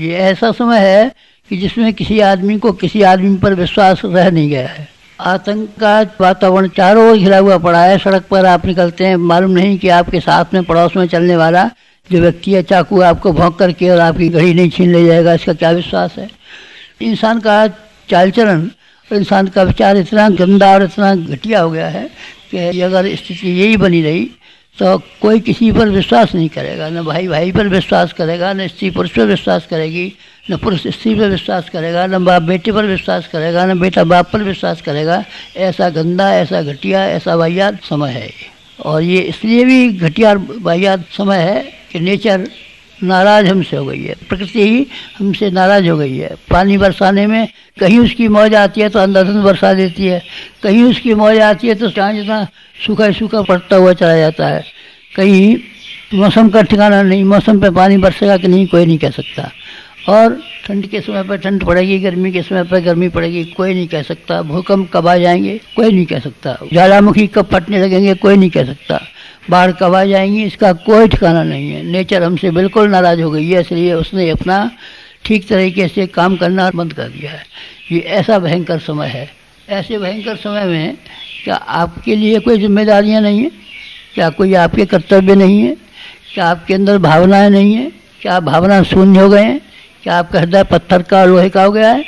ये ऐसा समय है कि जिसमें किसी आदमी को किसी आदमी पर विश्वास रह नहीं गया है। आतंक का वातावरण चारों ओर घिरा हुआ पड़ा है। सड़क पर आप निकलते हैं, मालूम नहीं कि आपके साथ में पड़ोस में चलने वाला जो व्यक्ति है चाकू आपको भौंक करके और आपकी घड़ी नहीं छीन ले जाएगा, इसका क्या विश्वास है। इंसान का चाल चलन और इंसान का विचार इतना गंदा और इतना घटिया हो गया है कि अगर स्थिति यही बनी रही तो कोई किसी पर विश्वास नहीं करेगा, न भाई भाई पर विश्वास करेगा, न स्त्री पुरुष पर विश्वास करेगी, न पुरुष स्त्री पर विश्वास करेगा, न बाप बेटे पर विश्वास करेगा, न बेटा बाप पर विश्वास करेगा। ऐसा गंदा, ऐसा घटिया, ऐसा वाहियात समय है। और ये इसलिए भी घटिया वाहियात समय है कि नेचर नाराज़ हमसे हो गई है, प्रकृति ही हमसे नाराज़ हो गई है। पानी बरसाने में कहीं उसकी मौज आती है तो अंधाधुंध बरसा देती है, कहीं उसकी मौज आती है तो चाहे जितना सूखा सूखा पड़ता हुआ चला जाता है। कहीं मौसम का ठिकाना नहीं, मौसम पे पानी बरसेगा कि नहीं कोई नहीं कह सकता। और ठंड के समय पर ठंड पड़ेगी, गर्मी के समय पर गर्मी पड़ेगी, कोई नहीं कह सकता। भूकंप कब आ जाएंगे कोई नहीं कह सकता। ज्वालामुखी कब फटने लगेंगे कोई नहीं कह सकता। बाढ़ कब आ जाएंगी इसका कोई ठिकाना नहीं है। नेचर हमसे बिल्कुल नाराज़ हो गई है, इसलिए उसने अपना ठीक तरीके से काम करना बंद कर दिया है। ये ऐसा भयंकर समय है। ऐसे भयंकर समय में क्या आपके लिए कोई जिम्मेदारियां नहीं है? क्या कोई आपके कर्तव्य नहीं है? क्या आपके अंदर भावनाएं नहीं है? क्या आप भावना शून्य हो गए हैं? क्या आपका हृदय पत्थर का लोहे का हो गया है?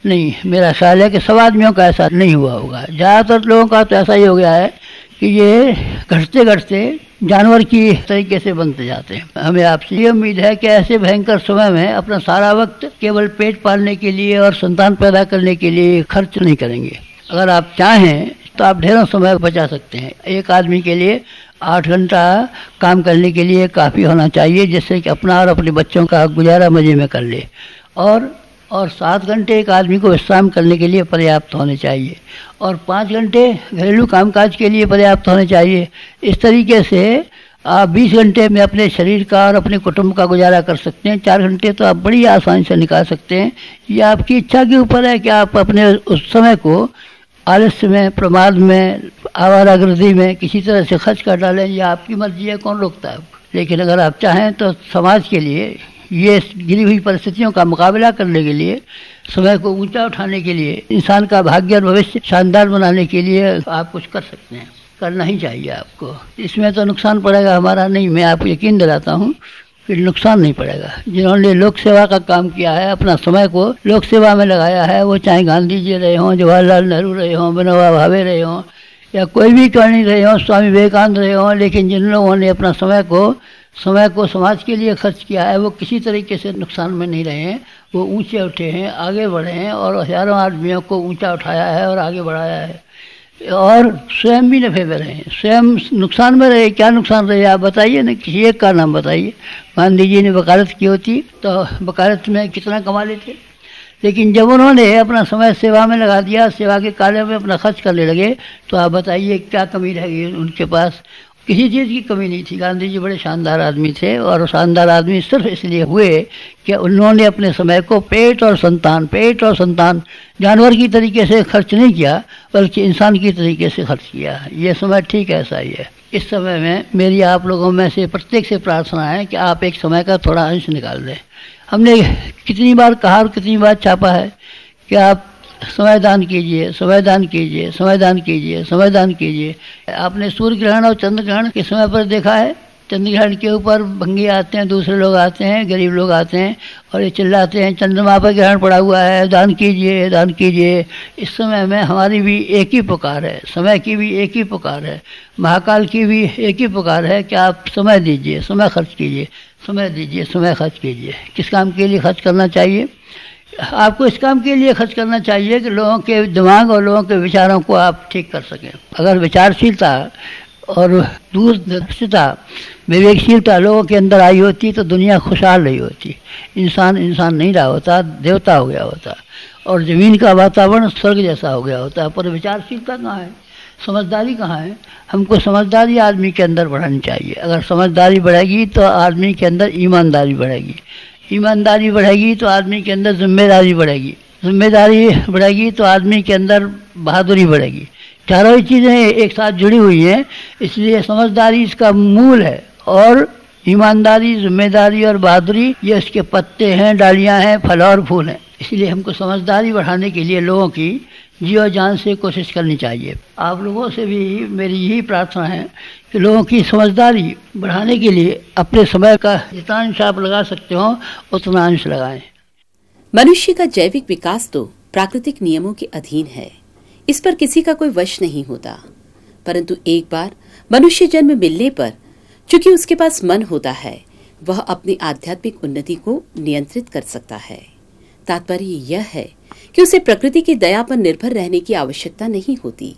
नहीं, मेरा ख्याल है कि सब आदमियों का ऐसा नहीं हुआ होगा। ज़्यादातर लोगों का तो ऐसा ही हो गया है कि ये घटते घटते जानवर की तरीके से बनते जाते हैं। हमें आपसे ये उम्मीद है कि ऐसे भयंकर समय में अपना सारा वक्त केवल पेट पालने के लिए और संतान पैदा करने के लिए खर्च नहीं करेंगे। अगर आप चाहें तो आप ढेरों समय बचा सकते हैं। एक आदमी के लिए 8 घंटा काम करने के लिए काफ़ी होना चाहिए, जिससे कि अपना और अपने बच्चों का गुजारा मज़े में कर ले। और 7 घंटे एक आदमी को विश्राम करने के लिए पर्याप्त होने चाहिए, और 5 घंटे घरेलू कामकाज के लिए पर्याप्त होने चाहिए। इस तरीके से आप 20 घंटे में अपने शरीर का और अपने कुटुंब का गुजारा कर सकते हैं। 4 घंटे तो आप बड़ी आसानी से निकाल सकते हैं। ये आपकी इच्छा के ऊपर है कि आप अपने उस समय को आलस्य में, प्रमाद में, आवारागर्दी में किसी तरह से खर्च कर डालें। ये आपकी मर्जी है, कौन रोकता है आपको। लेकिन अगर आप चाहें तो समाज के लिए, ये गिरी हुई परिस्थितियों का मुकाबला करने के लिए, समय को ऊंचा उठाने के लिए, इंसान का भाग्य और भविष्य शानदार बनाने के लिए आप कुछ कर सकते हैं, करना ही चाहिए आपको। इसमें तो नुकसान पड़ेगा हमारा नहीं, मैं आपको यकीन दिलाता हूँ कि नुकसान नहीं पड़ेगा। जिन्होंने लोक सेवा का काम किया है, अपना समय को लोक सेवा में लगाया है, वो चाहे गांधी जी रहे हों, जवाहरलाल नेहरू रहे हों, विनोबा भावे रहे हों, या कोई भी करणी रहे हों, स्वामी विवेकानंद रहे हों, लेकिन जिन लोगों ने अपना समय को समाज के लिए खर्च किया है, वो किसी तरीके से नुकसान में नहीं रहे हैं। वो ऊंचे उठे हैं, आगे बढ़े हैं, और हज़ारों आदमियों को ऊंचा उठाया है और आगे बढ़ाया है, और स्वयं भी नफे में रहे हैं, स्वयं नुकसान में रहे। क्या नुकसान रहे आप बताइए ना, किसी एक का नाम बताइए। गांधी जी ने वकालत की होती तो वकालत में कितना कमा लेते, लेकिन जब उन्होंने अपना समय सेवा में लगा दिया, सेवा के कार्य में अपना खर्च करने लगे, तो आप बताइए क्या कमी रह गई उनके पास। किसी चीज़ की कमी नहीं थी। गांधी जी बड़े शानदार आदमी थे, और शानदार आदमी सिर्फ इसलिए हुए कि उन्होंने अपने समय को पेट और संतान जानवर की तरीके से खर्च नहीं किया, बल्कि इंसान की तरीके से खर्च किया। ये समय ठीक ऐसा ही है। इस समय में मेरी आप लोगों में से प्रत्येक से प्रार्थना है कि आप एक समय का थोड़ा अंश निकाल दें। हमने कितनी बार कहा और कितनी बार छापा है कि आप समय दान कीजिए, समय दान कीजिए, समय दान कीजिए, समय दान कीजिए। आपने सूर्य ग्रहण और चंद्र ग्रहण के समय पर देखा है? चंद्र ग्रहण के ऊपर भंगी आते हैं, दूसरे लोग आते हैं, गरीब लोग आते हैं, और ये चिल्लाते हैं चंद्रमा पर ग्रहण पड़ा हुआ है, दान कीजिए, दान कीजिए। इस समय में हमारी भी एक ही पुकार है, समय की भी एक ही पुकार है, महाकाल की भी एक ही पुकार है कि आप समय दीजिए, समय खर्च कीजिए, समय दीजिए, समय खर्च कीजिए। किस काम के लिए खर्च करना चाहिए? आपको इस काम के लिए खर्च करना चाहिए कि लोगों के दिमाग और लोगों के विचारों को आप ठीक कर सकें। अगर विचारशीलता और दूरदर्शिता, विवेकशीलता लोगों के अंदर आई होती तो दुनिया खुशहाल रही होती। इंसान नहीं रहा होता, देवता हो गया होता, और ज़मीन का वातावरण स्वर्ग जैसा हो गया होता। पर विचारशीलता कहाँ है, समझदारी कहाँ है? हमको समझदारी आदमी के अंदर बढ़ानी चाहिए। अगर समझदारी बढ़ेगी तो आदमी के अंदर ईमानदारी बढ़ेगी, ईमानदारी बढ़ेगी तो आदमी के अंदर जिम्मेदारी बढ़ेगी, जिम्मेदारी बढ़ेगी तो आदमी के अंदर बहादुरी बढ़ेगी। चारों ही चीज़ें एक साथ जुड़ी हुई हैं, इसलिए समझदारी इसका मूल है। और ईमानदारी, जिम्मेदारी और बहादुरी ये इसके पत्ते हैं, डालियां हैं, फल और फूल हैं। इसलिए हमको समझदारी बढ़ाने के लिए लोगों की जी और जान से कोशिश करनी चाहिए। आप लोगों से भी मेरी यही प्रार्थना है कि लोगों की समझदारी बढ़ाने के लिए अपने समय का जितना अंश आप लगा सकते हो उतना अंश लगाएं। मनुष्य का जैविक विकास तो प्राकृतिक नियमों के अधीन है, इस पर किसी का कोई वश नहीं होता। परंतु एक बार मनुष्य जन्म मिलने पर चूंकि उसके पास मन होता है, वह अपनी आध्यात्मिक उन्नति को नियंत्रित कर सकता है। तात्पर्य यह है कि उसे प्रकृति की दया पर निर्भर रहने की आवश्यकता नहीं होती।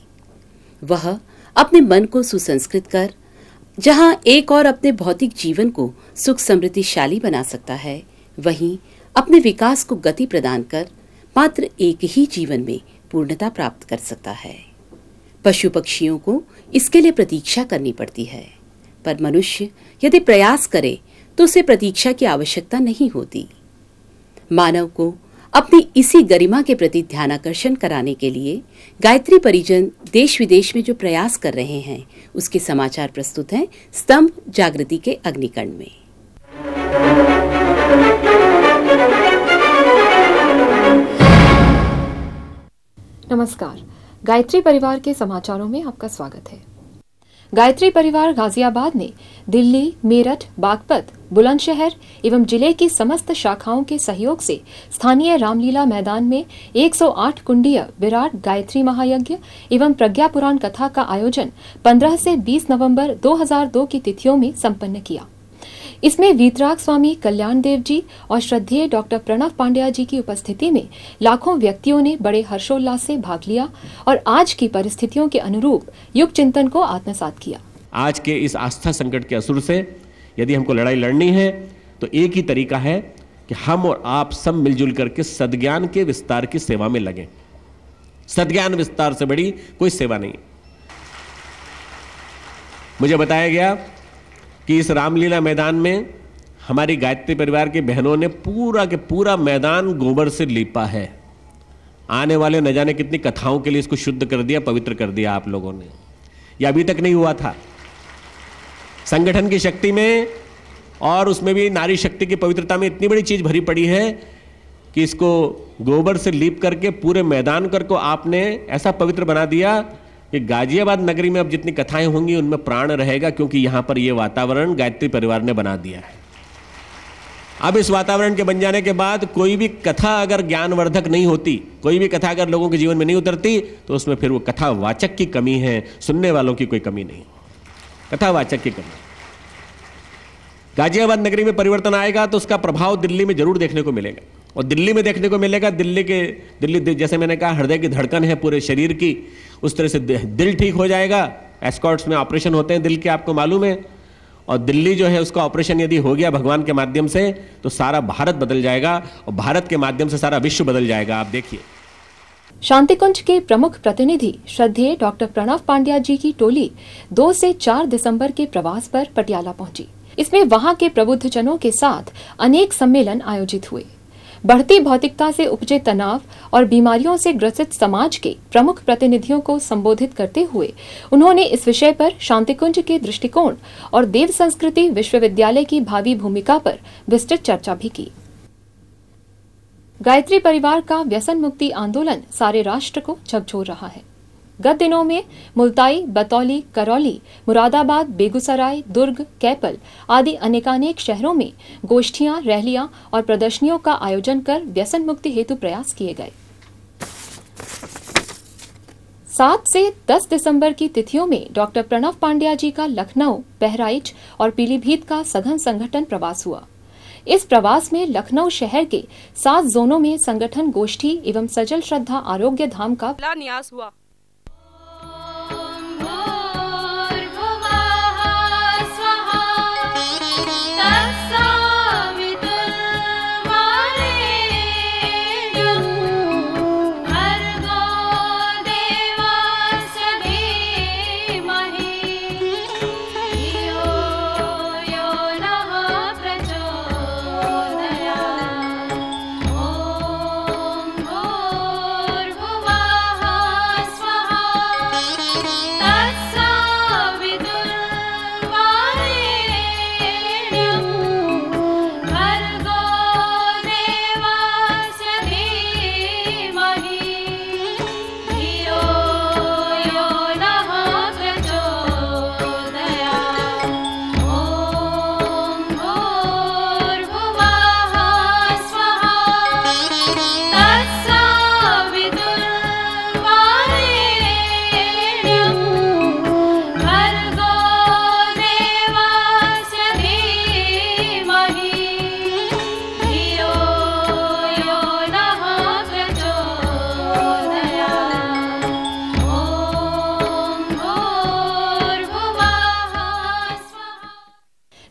वह अपने मन को सुसंस्कृत कर जहां एक और अपने भौतिक जीवन को सुख समृद्धिशाली बना सकता है, वहीं अपने विकास को गति प्रदान कर मात्र एक ही जीवन में पूर्णता प्राप्त कर सकता है। पशु पक्षियों को इसके लिए प्रतीक्षा करनी पड़ती है, पर मनुष्य यदि प्रयास करे तो उसे प्रतीक्षा की आवश्यकता नहीं होती। मानव को अपनी इसी गरिमा के प्रति ध्यानाकर्षण कराने के लिए गायत्री परिजन देश विदेश में जो प्रयास कर रहे हैं, उसके समाचार प्रस्तुत हैं स्तंभ जागृति के अग्निकण में। नमस्कार, गायत्री परिवार के समाचारों में आपका स्वागत है। गायत्री परिवार गाजियाबाद ने दिल्ली, मेरठ, बागपत, बुलंदशहर एवं जिले की समस्त शाखाओं के सहयोग से स्थानीय रामलीला मैदान में 108 कुंडीय विराट गायत्री महायज्ञ एवं प्रज्ञा पुराण कथा का आयोजन 15 से 20 नवंबर 2002 की तिथियों में संपन्न किया। इसमें वीतराग स्वामी कल्याण देव जी और श्रद्धेय डॉक्टर प्रणव पांड्या जी की उपस्थिति में लाखों व्यक्तियों ने बड़े हर्षोल्लास से भाग लिया और आज की परिस्थितियों के अनुरूप युग चिंतन को आत्मसात किया। आज के इस आस्था संकट के असुर से यदि हमको लड़ाई लड़नी है तो एक ही तरीका है कि हम और आप सब मिलजुल करके सद्ज्ञान के विस्तार की सेवा में लगें। सद्ज्ञान विस्तार से बड़ी कोई सेवा नहीं। मुझे बताया गया कि इस रामलीला मैदान में हमारी गायत्री परिवार की बहनों ने पूरा के पूरा मैदान गोबर से लीपा है। आने वाले न जाने कितनी कथाओं के लिए इसको शुद्ध कर दिया, पवित्र कर दिया आप लोगों ने। यह अभी तक नहीं हुआ था। संगठन की शक्ति में और उसमें भी नारी शक्ति की पवित्रता में इतनी बड़ी चीज भरी पड़ी है कि इसको गोबर से लीप करके पूरे मैदान को आपने ऐसा पवित्र बना दिया कि गाजियाबाद नगरी में अब जितनी कथाएं होंगी उनमें प्राण रहेगा, क्योंकि यहां पर यह वातावरण गायत्री परिवार ने बना दिया है। अब इस वातावरण के बन जाने के बाद कोई भी कथा अगर ज्ञानवर्धक नहीं होती, कोई भी कथा अगर लोगों के जीवन में नहीं उतरती, तो उसमें फिर वो कथावाचक की कमी है, सुनने वालों की कोई कमी नहीं, कथावाचक की कमी। गाजियाबाद नगरी में परिवर्तन आएगा तो उसका प्रभाव दिल्ली में जरूर देखने को मिलेगा, और दिल्ली में देखने को मिलेगा। दिल्ली जैसे मैंने कहा हृदय की धड़कन है पूरे शरीर की, उस तरह से दिल ठीक हो जाएगा। एस्कॉर्ट्स में ऑपरेशन होते हैं दिल के, आपको मालूम है। और दिल्ली जो है उसका ऑपरेशन यदि हो गया भगवान के माध्यम से तो सारा भारत बदल जाएगा, और भारत के माध्यम से सारा विश्व बदल जाएगा। आप देखिए। शांतिकुंज के प्रमुख प्रतिनिधि श्रद्धेय डॉक्टर प्रणव पांड्या जी की टोली 2 से 4 दिसंबर के प्रवास पर पटियाला पहुंची। इसमें वहां के प्रबुद्धजनों के साथ अनेक सम्मेलन आयोजित हुए। बढ़ती भौतिकता से उपजे तनाव और बीमारियों से ग्रसित समाज के प्रमुख प्रतिनिधियों को संबोधित करते हुए उन्होंने इस विषय पर शांतिकुंज के दृष्टिकोण और देव संस्कृति विश्वविद्यालय की भावी भूमिका पर विस्तृत चर्चा भी की। गायत्री परिवार का व्यसन मुक्ति आंदोलन सारे राष्ट्र को झकझोर रहा है। गत दिनों में मुल्ताई, बतौली, करौली, मुरादाबाद, बेगूसराय, दुर्ग, कैपल आदि अनेकानेक शहरों में गोष्ठियां, रैलियां और प्रदर्शनियों का आयोजन कर व्यसन मुक्ति हेतु प्रयास किए गए। 7 से 10 दिसंबर की तिथियों में डॉक्टर प्रणव पांड्या जी का लखनऊ, बहराइच और पीलीभीत का सघन संगठन प्रवास हुआ। इस प्रवास में लखनऊ शहर के 7 जोनों में संगठन गोष्ठी एवं सजल श्रद्धा आरोग्य धाम का न्यास हुआ।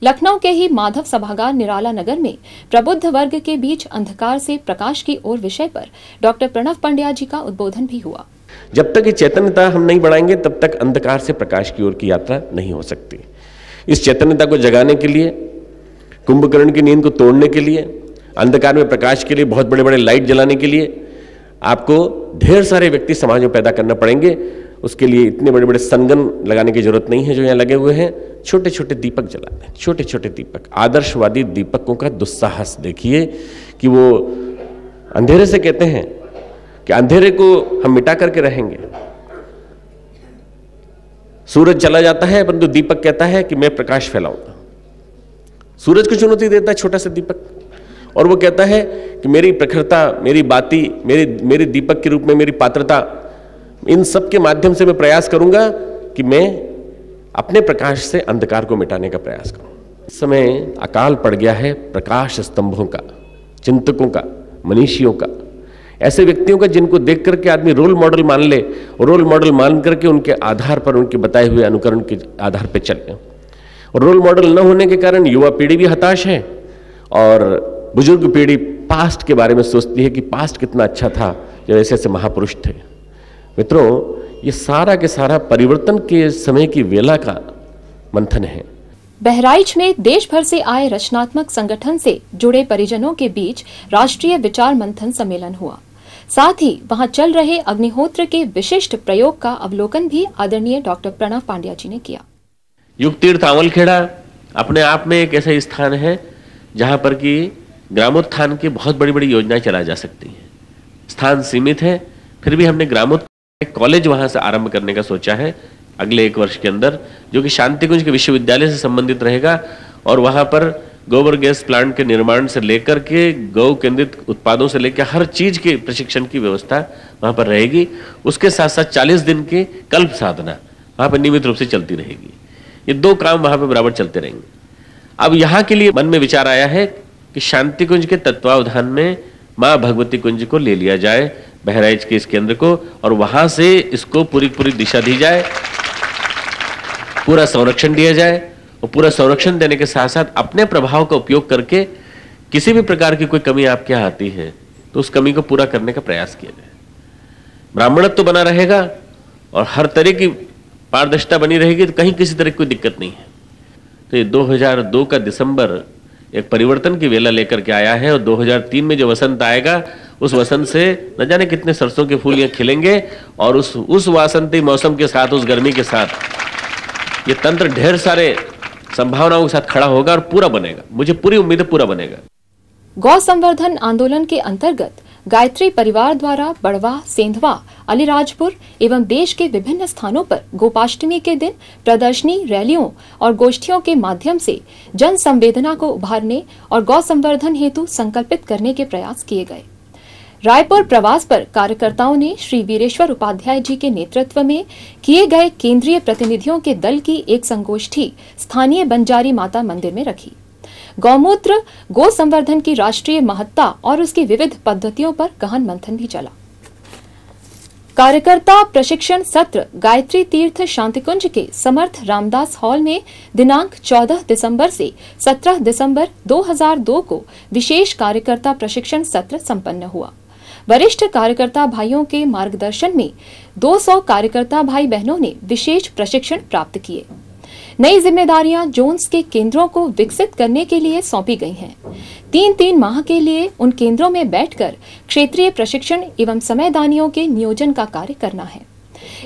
लखनऊ के ही माधव सभागार निराला नगर में प्रबुद्ध वर्ग के बीच अंधकार से प्रकाश की ओर विषय पर डॉक्टर प्रणव पंड्या जी का उद्बोधन भी हुआ। जब तक ये चैतन्यता हम नहीं बढ़ाएंगे तब तक अंधकार से प्रकाश की ओर की यात्रा नहीं हो सकती। इस चैतन्यता को जगाने के लिए, कुंभकर्ण की नींद को तोड़ने के लिए, अंधकार में प्रकाश के लिए, बहुत बड़े बड़े लाइट जलाने के लिए आपको ढेर सारे व्यक्ति समाज में पैदा करना पड़ेंगे। उसके लिए इतने बड़े बड़े सनगन लगाने की जरूरत नहीं है जो यहाँ लगे हुए हैं। छोटे छोटे दीपक जलाने, छोटे छोटे दीपक, आदर्शवादी दीपकों का दुस्साहस देखिए कि वो अंधेरे से कहते हैं कि अंधेरे को हम मिटा करके रहेंगे। सूरज चला जाता है परंतु दीपक कहता है कि मैं प्रकाश फैलाऊंगा। सूरज को चुनौती देता है छोटा सा दीपक, और वो कहता है कि मेरी प्रखरता, मेरी बाती, मेरे दीपक के रूप में मेरी पात्रता, इन सब के माध्यम से मैं प्रयास करूंगा कि मैं अपने प्रकाश से अंधकार को मिटाने का प्रयास करूं। इस समय अकाल पड़ गया है प्रकाश स्तंभों का, चिंतकों का, मनीषियों का, ऐसे व्यक्तियों का जिनको देख करके आदमी रोल मॉडल मान ले, और रोल मॉडल मान करके उनके आधार पर, उनके बताए हुए अनुकरण के आधार पर चले। और रोल मॉडल न होने के कारण युवा पीढ़ी भी हताश है और बुजुर्ग पीढ़ी पास्ट के बारे में सोचती है कि पास्ट कितना अच्छा था जब ऐसे ऐसे महापुरुष थे। मित्रों, ये सारा के सारा परिवर्तन के समय की वेला का मंथन है। बहराइच में देश भर से आए रचनात्मक संगठन से जुड़े परिजनों के बीच राष्ट्रीय विचार मंथन सम्मेलन हुआ। साथ ही वहां चल रहे अग्निहोत्र के विशिष्ट प्रयोग का अवलोकन भी आदरणीय डॉक्टर प्रणव पंड्या जी ने किया। युग तीर्थ आंवलखेड़ा अपने आप में एक ऐसा स्थान है जहां पर कि ग्रामोत्थान की बहुत बड़ी बड़ी योजनाएं चलाई जा सकती हैं। स्थान सीमित है, फिर भी हमने ग्रामोत्थान कॉलेज वहां से आरंभ करने का सोचा है अगले 1 वर्ष के अंदर, जो कि शांतिकुंज के विश्वविद्यालय से संबंधित रहेगा। और वहां पर गोबर गैस प्लांट के निर्माण से लेकर के गौ केंद्रित उत्पादों से लेकर हर चीज के प्रशिक्षण की व्यवस्था वहां पर रहेगी। उसके साथ साथ 40 दिन की कल्प साधना वहां पर नियमित रूप से चलती रहेगी। ये 2 काम वहां पर बराबर चलते रहेंगे। अब यहाँ के लिए मन में विचार आया है कि शांति कुंज के तत्वावधान में मां भगवती कुंज को ले लिया जाए, बहराइच के इस केंद्र को, और वहां से इसको पूरी दिशा दी जाए, पूरा संरक्षण दिया जाए। और पूरा संरक्षण देने के साथ साथ अपने प्रभाव का उपयोग करके किसी भी प्रकार की कोई कमी आपके यहाँ आती है तो उस कमी को पूरा करने का प्रयास किया जाए। ब्राह्मणत्व तो बना रहेगा और हर तरह की पारदर्शिता बनी रहेगी, तो कहीं किसी तरह की कोई दिक्कत नहीं है। तो ये 2002 का दिसंबर एक परिवर्तन की वेला लेकर के आया है, और 2003 में जो वसंत आएगा उस वसंत से न जाने कितने सरसों के फूल यहाँ खिलेंगे, और उस वासंती मौसम के साथ, उस गर्मी के साथ ये तंत्र ढेर सारे संभावनाओं के साथ खड़ा होगा और पूरा बनेगा। मुझे पूरी उम्मीद है पूरा बनेगा। गौ संवर्धन आंदोलन के अंतर्गत गायत्री परिवार द्वारा बड़वा, सेंधवा, अलीराजपुर एवं देश के विभिन्न स्थानों पर गोपाष्टमी के दिन प्रदर्शनी, रैलियों और गोष्ठियों के माध्यम से जन संवेदना को उभारने और गौ संवर्धन हेतु संकल्पित करने के प्रयास किए गए। रायपुर प्रवास पर कार्यकर्ताओं ने श्री वीरेश्वर उपाध्याय जी के नेतृत्व में किए गए केंद्रीय प्रतिनिधियों के दल की एक संगोष्ठी स्थानीय बंजारी माता मंदिर में रखी। गौमूत्र, गो संवर्धन की राष्ट्रीय महत्ता और उसकी विविध पद्धतियों पर गहन मंथन भी चला। कार्यकर्ता प्रशिक्षण सत्र गायत्री तीर्थ शांतिकुंज के समर्थ रामदास हॉल में दिनांक 14 दिसंबर से 17 दिसंबर 2002 को विशेष कार्यकर्ता प्रशिक्षण सत्र संपन्न हुआ। वरिष्ठ कार्यकर्ता भाइयों के मार्गदर्शन में 200 कार्यकर्ता भाई बहनों ने विशेष प्रशिक्षण प्राप्त किए। नई जिम्मेदारियां जोन्स के केंद्रों को विकसित करने के लिए सौंपी गई हैं। 3-3 माह के लिए उन केंद्रों में बैठकर क्षेत्रीय प्रशिक्षण एवं समयदानियों के नियोजन का कार्य करना है।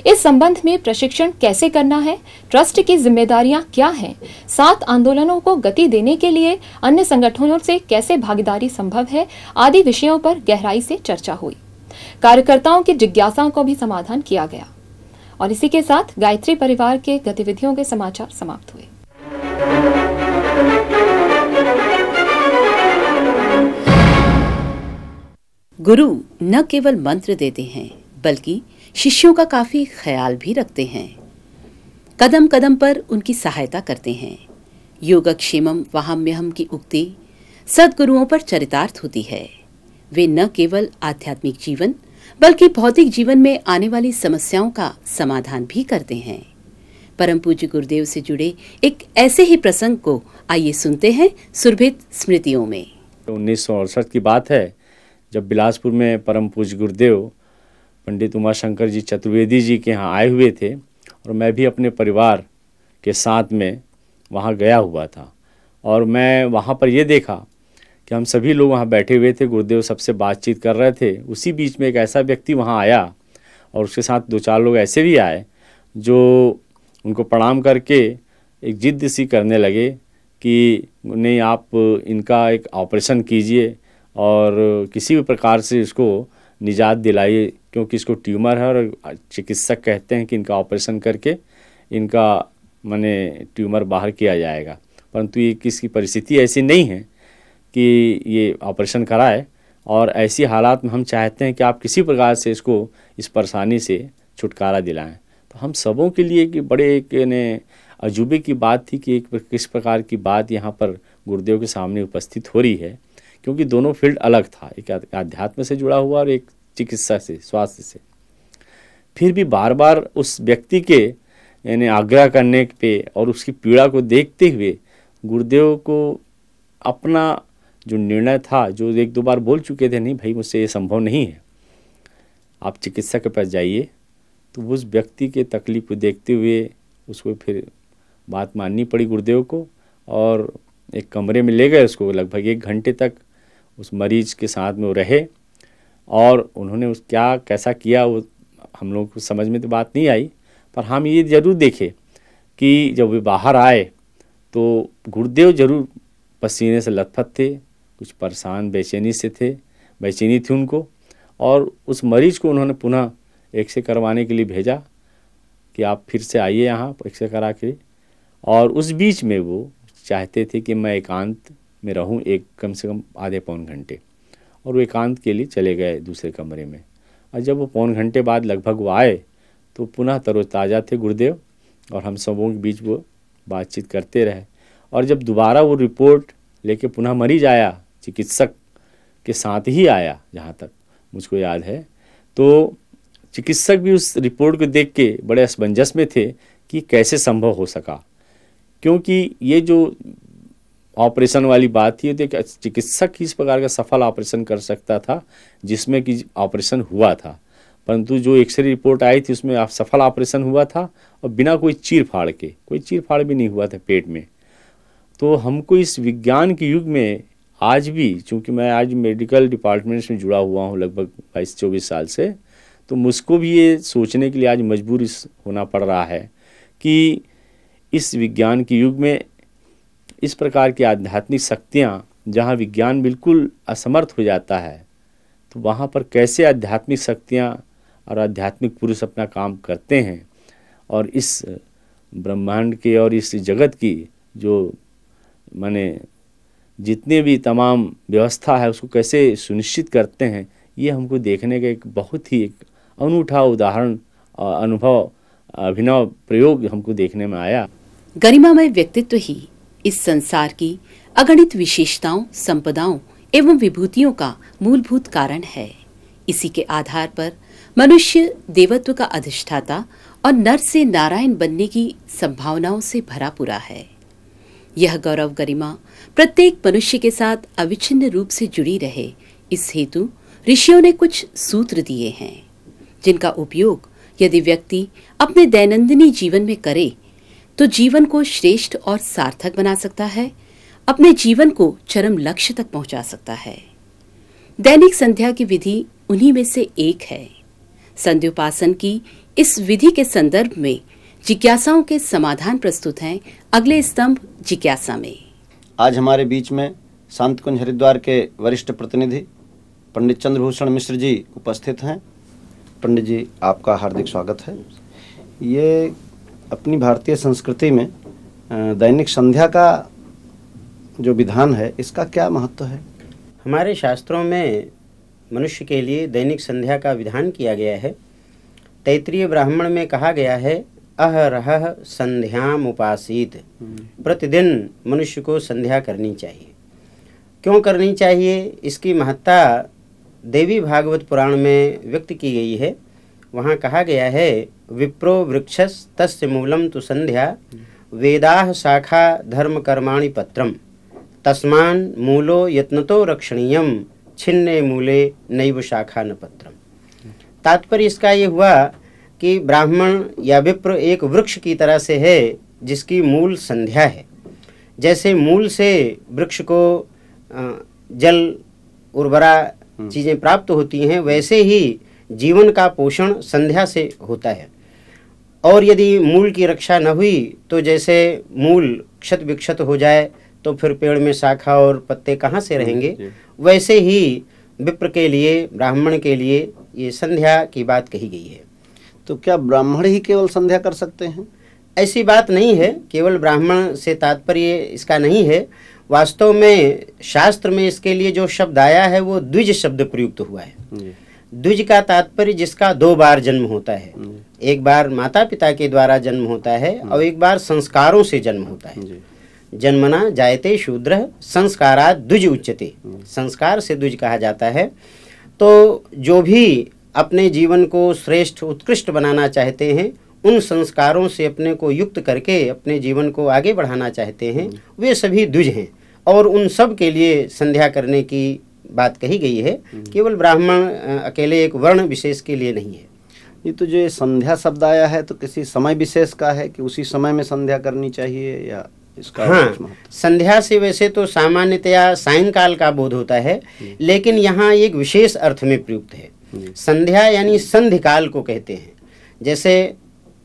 इस संबंध में प्रशिक्षण कैसे करना है, ट्रस्ट की जिम्मेदारियां क्या हैं, 7 आंदोलनों को गति देने के लिए अन्य संगठनों से कैसे भागीदारी संभव है, आदि विषयों पर गहराई से चर्चा हुई। कार्यकर्ताओं की जिज्ञासाओं को भी समाधान किया गया। और इसी के साथ गायत्री परिवार के गतिविधियों के समाचार समाप्त हुए। गुरु न केवल मंत्र देते हैं बल्कि शिष्यों का काफी ख्याल भी रखते हैं। कदम कदम पर उनकी सहायता करते हैं। योगक्षेमम वहाम्यहम की उक्ति सद्गुरुओं पर चरितार्थ होती है। वे न केवल आध्यात्मिक जीवन बल्कि भौतिक जीवन में आने वाली समस्याओं का समाधान भी करते हैं। परम पूज्य गुरुदेव से जुड़े एक ऐसे ही प्रसंग को आइए सुनते हैं सुरभित स्मृतियों में। 1968 की बात है, जब बिलासपुर में परम पूज्य गुरुदेव पंडित उमाशंकर जी चतुर्वेदी जी के यहाँ आए हुए थे और मैं भी अपने परिवार के साथ में वहाँ गया हुआ था। और मैं वहाँ पर ये देखा कि हम सभी लोग वहाँ बैठे हुए थे, गुरुदेव सबसे बातचीत कर रहे थे। उसी बीच में एक ऐसा व्यक्ति वहाँ आया और उसके साथ 2-4 लोग ऐसे भी आए जो उनको प्रणाम करके एक जिद सी करने लगे कि नहीं, आप इनका एक ऑपरेशन कीजिए और किसी भी प्रकार से इसको निजात दिलाइए, क्योंकि इसको ट्यूमर है और चिकित्सक कहते हैं कि इनका ऑपरेशन करके इनका माने ट्यूमर बाहर किया जाएगा। परंतु ये किसी परिस्थिति ऐसी नहीं है कि ये ऑपरेशन कराए, और ऐसी हालात में हम चाहते हैं कि आप किसी प्रकार से इसको इस परेशानी से छुटकारा दिलाएं। तो हम सबों के लिए कि बड़े एक अजूबे की बात थी कि एक किस प्रकार की बात यहाँ पर गुरुदेव के सामने उपस्थित हो रही है, क्योंकि दोनों फील्ड अलग था, एक आध्यात्म से जुड़ा हुआ और एक चिकित्सा से, स्वास्थ्य से। फिर भी बार बार उस व्यक्ति के यानी आग्रह करने पे और उसकी पीड़ा को देखते हुए गुरुदेव को अपना जो निर्णय था, जो 1-2 बार बोल चुके थे, नहीं भाई मुझसे ये संभव नहीं है, आप चिकित्सक के पास जाइए। तो उस व्यक्ति के तकलीफ को देखते हुए उसको फिर बात माननी पड़ी गुरुदेव को, और एक कमरे में ले गए उसको। लगभग 1 घंटे तक उस मरीज के साथ में वो रहे और उन्होंने उस क्या कैसा किया वो हम लोग को समझ में तो बात नहीं आई, पर हम ये ज़रूर देखे कि जब वे बाहर आए तो गुरुदेव ज़रूर पसीने से लथपथ थे, कुछ परेशान बेचैनी थी उनको। और उस मरीज को उन्होंने पुनः एक्सरे करवाने के लिए भेजा कि आप फिर से आइए यहाँ एक्सरे करा के। और उस बीच में वो चाहते थे कि मैं एकांत में रहूँ कम से कम आधे पौन घंटे, और वो एकांत के लिए चले गए दूसरे कमरे में। और जब वो पौन घंटे बाद लगभग वो आए तो पुनः तरोताज़ा थे गुरुदेव, और हम सबों के बीच वो बातचीत करते रहे। और जब दोबारा वो रिपोर्ट लेके पुनः मरीज आया, चिकित्सक के साथ ही आया जहाँ तक मुझको याद है, तो चिकित्सक भी उस रिपोर्ट को देख के बड़े असमंजस में थे कि कैसे संभव हो सका, क्योंकि ये जो ऑपरेशन वाली बात थी, तो चिकित्सक ही इस प्रकार का सफल ऑपरेशन कर सकता था जिसमें कि ऑपरेशन हुआ था। परंतु जो एक्सरे रिपोर्ट आई थी उसमें सफल ऑपरेशन हुआ था और बिना कोई चीर फाड़ भी नहीं हुआ था पेट में। तो हमको इस विज्ञान के युग में आज भी, चूँकि मैं आज मेडिकल डिपार्टमेंट्स में जुड़ा हुआ हूँ लगभग 22-24 साल से, तो मुझको भी ये सोचने के लिए आज मजबूर होना पड़ रहा है कि इस विज्ञान के युग में इस प्रकार की आध्यात्मिक शक्तियाँ, जहाँ विज्ञान बिल्कुल असमर्थ हो जाता है, तो वहाँ पर कैसे आध्यात्मिक शक्तियाँ और आध्यात्मिक पुरुष अपना काम करते हैं, और इस ब्रह्मांड के और इस जगत की जो माने जितने भी तमाम व्यवस्था है उसको कैसे सुनिश्चित करते हैं, ये हमको देखने का एक बहुत ही एक अनूठा उदाहरण, अनुभव, अभिनव प्रयोग हमको देखने में आया। गरिमामय व्यक्तित्व ही इस संसार की अगणित विशेषताओं, संपदाओं एवं विभूतियों का मूलभूत कारण है। इसी के आधार पर मनुष्य देवत्व का अधिष्ठाता और नर से नारायण बनने की संभावनाओं से भरा पूरा है। यह गौरव गरिमा प्रत्येक मनुष्य के साथ अविच्छिन्न रूप से जुड़ी रहे, इस हेतु ऋषियों ने कुछ सूत्र दिए हैं, जिनका उपयोग यदि व्यक्ति अपने दैनंदिनी जीवन में करे तो जीवन को श्रेष्ठ और सार्थक बना सकता है, अपने जीवन को चरम लक्ष्य तक पहुंचा सकता है। दैनिक संध्या की विधि उन्हीं में से एक है। संध्योपासन की इस विधि के संदर्भ में जिज्ञासाओं के समाधान प्रस्तुत हैं अगले स्तंभ जिज्ञासा में। आज हमारे बीच में शांत कुंज हरिद्वार के वरिष्ठ प्रतिनिधि पंडित चंद्रभूषण मिश्र जी उपस्थित हैं। पंडित जी, आपका हार्दिक स्वागत है। ये अपनी भारतीय संस्कृति में दैनिक संध्या का जो विधान है, इसका क्या महत्व है? हमारे शास्त्रों में मनुष्य के लिए दैनिक संध्या का विधान किया गया है। तैत्रीय ब्राह्मण में कहा गया है, अहरह संध्याम उपासीत। प्रतिदिन मनुष्य को संध्या करनी चाहिए। क्यों करनी चाहिए? इसकी महत्ता देवी भागवत पुराण में व्यक्त की गई है। वहाँ कहा गया है विप्रो वृक्षस तस्य मूलम तु संध्या वेदाः शाखा धर्म कर्माणि पत्रम तस्मान मूलो यत्नतो रक्षणीयम छिन्ने मूले नैव शाखा न पत्रम। तात्पर्य इसका ये हुआ कि ब्राह्मण या विप्र एक वृक्ष की तरह से है जिसकी मूल संध्या है। जैसे मूल से वृक्ष को जल उर्वरा चीज़ें प्राप्त होती हैं, वैसे ही जीवन का पोषण संध्या से होता है। और यदि मूल की रक्षा न हुई तो जैसे मूल क्षत विक्षत हो जाए तो फिर पेड़ में शाखा और पत्ते कहाँ से रहेंगे, वैसे ही विप्र के लिए, ब्राह्मण के लिए ये संध्या की बात कही गई है। तो क्या ब्राह्मण ही केवल संध्या कर सकते हैं? ऐसी बात नहीं है, केवल ब्राह्मण से तात्पर्य इसका नहीं है। वास्तव में शास्त्र में इसके लिए जो शब्द आया है वो द्विज शब्द प्रयुक्त हुआ है। द्विज का तात्पर्य जिसका 2 बार जन्म होता है, एक बार माता पिता के द्वारा जन्म होता है और एक बार संस्कारों से जन्म होता है। जन्मना जायते शूद्र संस्कारात् द्विज उच्यते, संस्कार से द्विज कहा जाता है। तो जो भी अपने जीवन को श्रेष्ठ उत्कृष्ट बनाना चाहते हैं, उन संस्कारों से अपने को युक्त करके अपने जीवन को आगे बढ़ाना चाहते हैं, वे सभी द्विज हैं। और उन सब के लिए संध्या करने की बात कही गई है, केवल ब्राह्मण अकेले एक वर्ण विशेष के लिए नहीं है। ये तो जो संध्या शब्द आया है तो किसी समय विशेष का है कि उसी समय में संध्या करनी चाहिए या इसका? हाँ, संध्या से वैसे तो सामान्यतया सायंकाल का बोध होता है, लेकिन यहाँ एक विशेष अर्थ में प्रयुक्त है। संध्या यानी संधि काल को कहते हैं। जैसे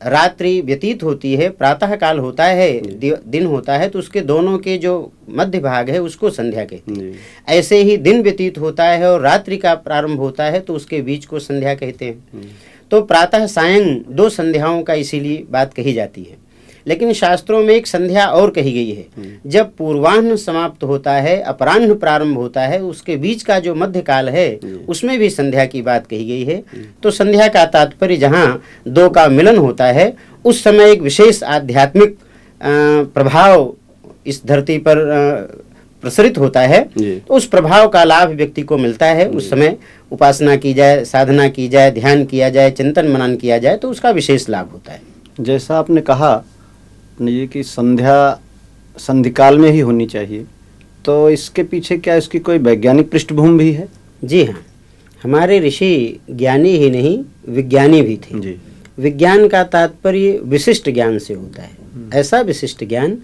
रात्रि व्यतीत होती है, प्रातः काल होता है, दिन होता है, तो उसके दोनों के जो मध्य भाग है उसको संध्या कहते हैं। ऐसे ही दिन व्यतीत होता है और रात्रि का प्रारंभ होता है तो उसके बीच को संध्या कहते हैं। तो प्रातः सायं 2 संध्याओं का इसीलिए बात कही जाती है। लेकिन शास्त्रों में एक संध्या और कही गई है, जब पूर्वाह्न समाप्त होता है, अपराह्न प्रारंभ होता है, उसके बीच का जो मध्य काल है उसमें भी संध्या की बात कही गई है। तो संध्या का तात्पर्य जहाँ 2 का मिलन होता है, उस समय एक विशेष आध्यात्मिक प्रभाव इस धरती पर प्रसरित होता है, तो उस प्रभाव का लाभ व्यक्ति को मिलता है। उस समय उपासना की जाए, साधना की जाए, ध्यान किया जाए, चिंतन मनन किया जाए तो उसका विशेष लाभ होता है। जैसा आपने कहा ये कि संध्या संधिकाल में ही होनी चाहिए, तो इसके पीछे क्या इसकी कोई वैज्ञानिक पृष्ठभूमि भी है? जी हाँ, हमारे ऋषि ज्ञानी ही नहीं विज्ञानी भी थे जी। विज्ञान का तात्पर्य विशिष्ट ज्ञान से होता है, ऐसा विशिष्ट ज्ञान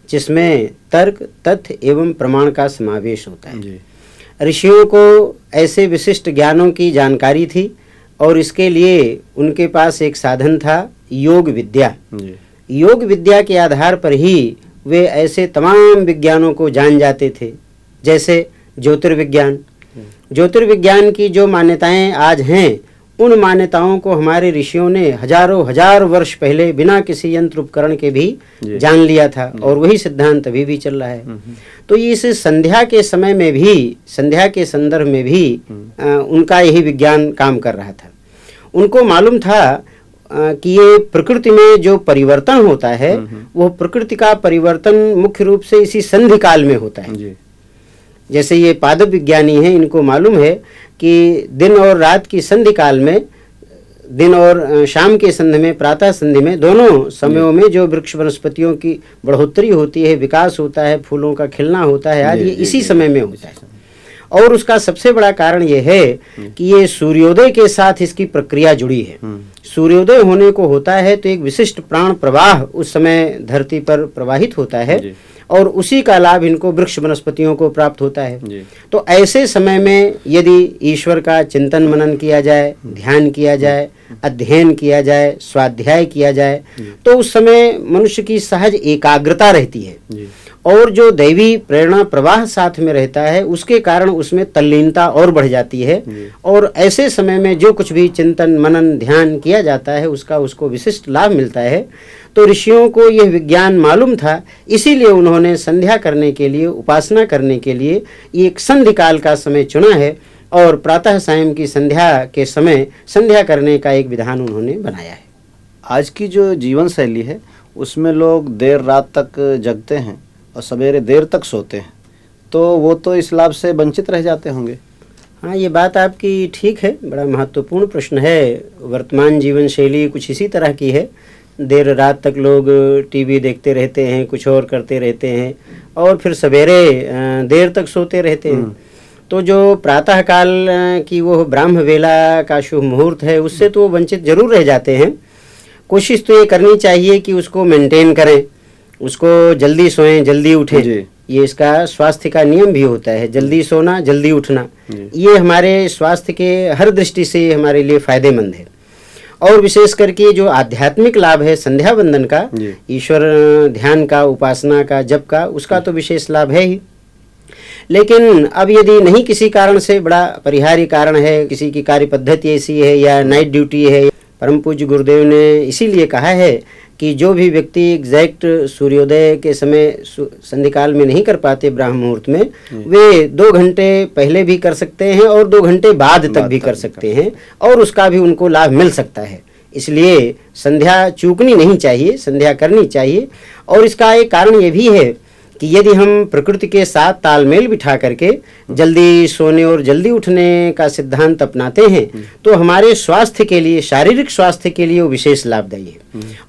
जिसमें तर्क, तथ्य एवं प्रमाण का समावेश होता है। ऋषियों को ऐसे विशिष्ट ज्ञानों की जानकारी थी और इसके लिए उनके पास एक साधन था, योग विद्या। योग विद्या के आधार पर ही वे ऐसे तमाम विज्ञानों को जान जाते थे। जैसे ज्योतिर्विज्ञान, ज्योतिर्विज्ञान की जो मान्यताएं आज हैं, उन मान्यताओं को हमारे ऋषियों ने हजारों हजार वर्ष पहले बिना किसी यंत्र उपकरण के भी जान लिया था और वही सिद्धांत अभी भी चल रहा है। तो इस संध्या के समय में भी, संध्या के संदर्भ में भी उनका यही विज्ञान काम कर रहा था। उनको मालूम था कि ये प्रकृति में जो परिवर्तन होता है वो प्रकृति का परिवर्तन मुख्य रूप से इसी संधि काल में होता है। जैसे ये पादप विज्ञानी हैं, इनको मालूम है कि दिन और रात की संधि काल में, दिन और शाम के संधि में, प्रातः संधि में, दोनों समयों में जो वृक्ष वनस्पतियों की बढ़ोतरी होती है, विकास होता है, फूलों का खिलना होता है आदि, ये इसी समय में होता है। और उसका सबसे बड़ा कारण ये है कि ये सूर्योदय के साथ इसकी प्रक्रिया जुड़ी है। सूर्योदय होने को होता है तो एक विशिष्ट प्राण प्रवाह उस समय धरती पर प्रवाहित होता है और उसी का लाभ इनको वृक्ष वनस्पतियों को प्राप्त होता है। तो ऐसे समय में यदि ईश्वर का चिंतन मनन किया जाए, ध्यान किया जाए, अध्ययन किया जाए, स्वाध्याय किया जाए, तो उस समय मनुष्य की सहज एकाग्रता रहती है और जो दैवी प्रेरणा प्रवाह साथ में रहता है उसके कारण उसमें तल्लीनता और बढ़ जाती है। और ऐसे समय में जो कुछ भी चिंतन मनन ध्यान किया जाता है उसका उसको विशिष्ट लाभ मिलता है। तो ऋषियों को यह विज्ञान मालूम था, इसीलिए उन्होंने संध्या करने के लिए, उपासना करने के लिए एक संधि काल का समय चुना है और प्रातः सायं की संध्या के समय संध्या करने का एक विधान उन्होंने बनाया है। आज की जो जीवन शैली है उसमें लोग देर रात तक जगते हैं और सवेरे देर तक सोते हैं, तो वो तो इस लाभ से वंचित रह जाते होंगे। हाँ, ये बात आपकी ठीक है, बड़ा महत्वपूर्ण प्रश्न है। वर्तमान जीवन शैली कुछ इसी तरह की है। देर रात तक लोग टीवी देखते रहते हैं, कुछ और करते रहते हैं और फिर सवेरे देर तक सोते रहते हैं। तो जो प्रातः काल की वो ब्राह्म वेला का शुभ मुहूर्त है, उससे तो वंचित जरूर रह जाते हैं। कोशिश तो ये करनी चाहिए कि उसको मेंटेन करें, उसको जल्दी सोएं, जल्दी उठें। ये इसका स्वास्थ्य का नियम भी होता है, जल्दी सोना, जल्दी उठना। ये हमारे स्वास्थ्य के हर दृष्टि से हमारे लिए फायदेमंद है। और विशेष करके जो आध्यात्मिक लाभ है संध्या वंदन का, ईश्वर ध्यान का, उपासना का, जप का, उसका तो विशेष लाभ है ही। लेकिन अब यदि नहीं किसी कारण से, बड़ा अपरिहार्य कारण है, किसी की कार्य पद्धति ऐसी है या नाइट ड्यूटी है, परम पूज्य गुरुदेव ने इसीलिए कहा है कि जो भी व्यक्ति एग्जैक्ट सूर्योदय के समय संध्याकाल में नहीं कर पाते ब्राह्म मुहूर्त में, वे 2 घंटे पहले भी कर सकते हैं और 2 घंटे बाद तक भी कर सकते हैं और उसका भी उनको लाभ मिल सकता है। इसलिए संध्या चूकनी नहीं चाहिए, संध्या करनी चाहिए। और इसका एक कारण ये भी है कि यदि हम प्रकृति के साथ तालमेल बिठा करके जल्दी सोने और जल्दी उठने का सिद्धांत अपनाते हैं तो हमारे स्वास्थ्य के लिए, शारीरिक स्वास्थ्य के लिए वो विशेष लाभदायी है।